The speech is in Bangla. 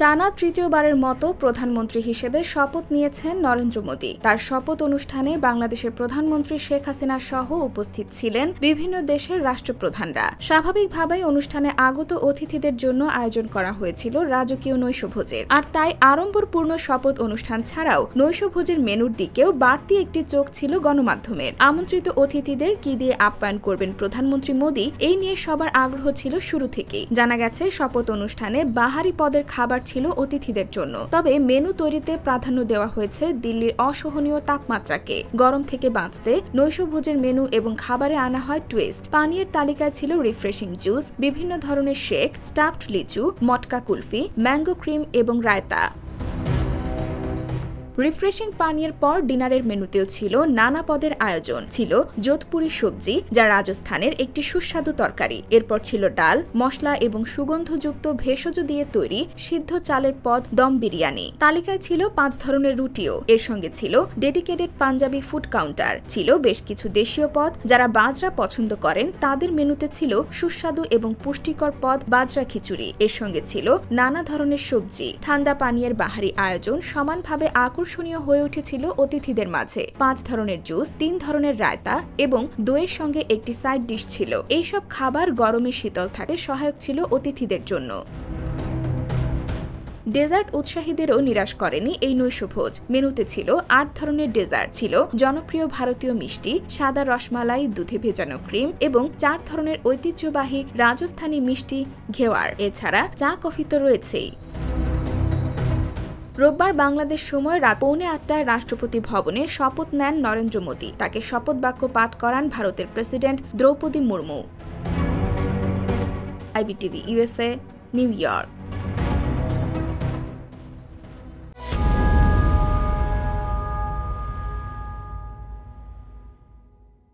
টানা তৃতীয়বারের মতো প্রধানমন্ত্রী হিসেবে শপথ নিয়েছেন নরেন্দ্র মোদি। তার শপথ অনুষ্ঠানে বাংলাদেশের প্রধানমন্ত্রী শেখ হাসিনা সহ উপস্থিত ছিলেন বিভিন্ন দেশের রাষ্ট্রপ্রধানরা। স্বাভাবিকভাবেই অনুষ্ঠানে আগত অতিথিদের জন্য আয়োজন করা হয়েছিল রাজকীয় নৈশভোজের। আর তাই আড়ম্বরপূর্ণ শপথ অনুষ্ঠান ছাড়াও নৈশভোজের মেনুর দিকেও বাড়তি একটি চোখ ছিল গণমাধ্যমের। আমন্ত্রিত অতিথিদের কি দিয়ে আপ্যায়ন করবেন প্রধানমন্ত্রী মোদি, এই নিয়ে সবার আগ্রহ ছিল শুরু থেকেই। জানা গেছে শপথ অনুষ্ঠানে বাহারি পদের খাবার ছিল অতিথিদের জন্য। তবে মেনু তৈরিতে প্রাধান্য দেওয়া হয়েছে দিল্লির অসহনীয় তাপমাত্রাকে। গরম থেকে বাঁচতে নৈশভোজের মেনু এবং খাবারে আনা হয় টুইস্ট। পানীয়ের তালিকায় ছিল রিফ্রেশিং জুস, বিভিন্ন ধরনের শেক, স্টাফড লিচু, মটকা কুলফি, ম্যাঙ্গো ক্রিম এবং রায়তা। রিফ্রেশিং পানীয়ের পর ডিনারের মেনুতেও ছিল নানা পদের আয়োজন। ছিল যোধপুরি সবজি, যা রাজস্থানের একটি সুস্বাদু তরকারি। এরপর ছিল ডাল, মশলা এবং সুগন্ধযুক্ত ভেষজ দিয়ে তৈরি সিদ্ধ চালের পদ, দম বিরিয়ানি। তালিকায় ছিল 5 ধরনের রুটিও। এর সঙ্গে ছিল ডেডিকেটেড পাঞ্জাবি ফুড কাউন্টার। ছিল বেশ কিছু দেশীয় পদ। যারা বাজরা পছন্দ করেন তাদের মেনুতে ছিল সুস্বাদু এবং পুষ্টিকর পদ, বাজরা খিচুড়ি। এর সঙ্গে ছিল নানা ধরনের সবজি। ঠান্ডা পানীয়ের বাহারি আয়োজন সমানভাবে আকর্ষণীয় হয়ে উঠেছিল অতিথিদের মাঝে। 5 ধরনের জুস, 3 ধরনের রায়তা এবং দইয়ের সঙ্গে একটি সাইড ডিশ ছিল। এইসব খাবার গরমে শীতল থাকে সহায়ক ছিল অতিথিদের জন্য। ডেজার্ট উৎসাহীদেরও নিরাশ করেনি এই নৈশভোজ। মেনুতে ছিল 8 ধরনের ডেজার্ট। ছিল জনপ্রিয় ভারতীয় মিষ্টি, সাদা রসমালাই, দুধে ভেজানো ক্রিম এবং 4 ধরনের ঐতিহ্যবাহী রাজস্থানী মিষ্টি, ঘেওয়ার। এছাড়া চা কফি তো রয়েছেই। রোববার বাংলাদেশ সময় রাত 8:45টায় রাষ্ট্রপতি ভবনে শপথ নেন নরেন্দ্র মোদি। তাকে শপথ বাক্য পাঠ করান ভারতের president Droupadi Murmu. IBTV USA, New York.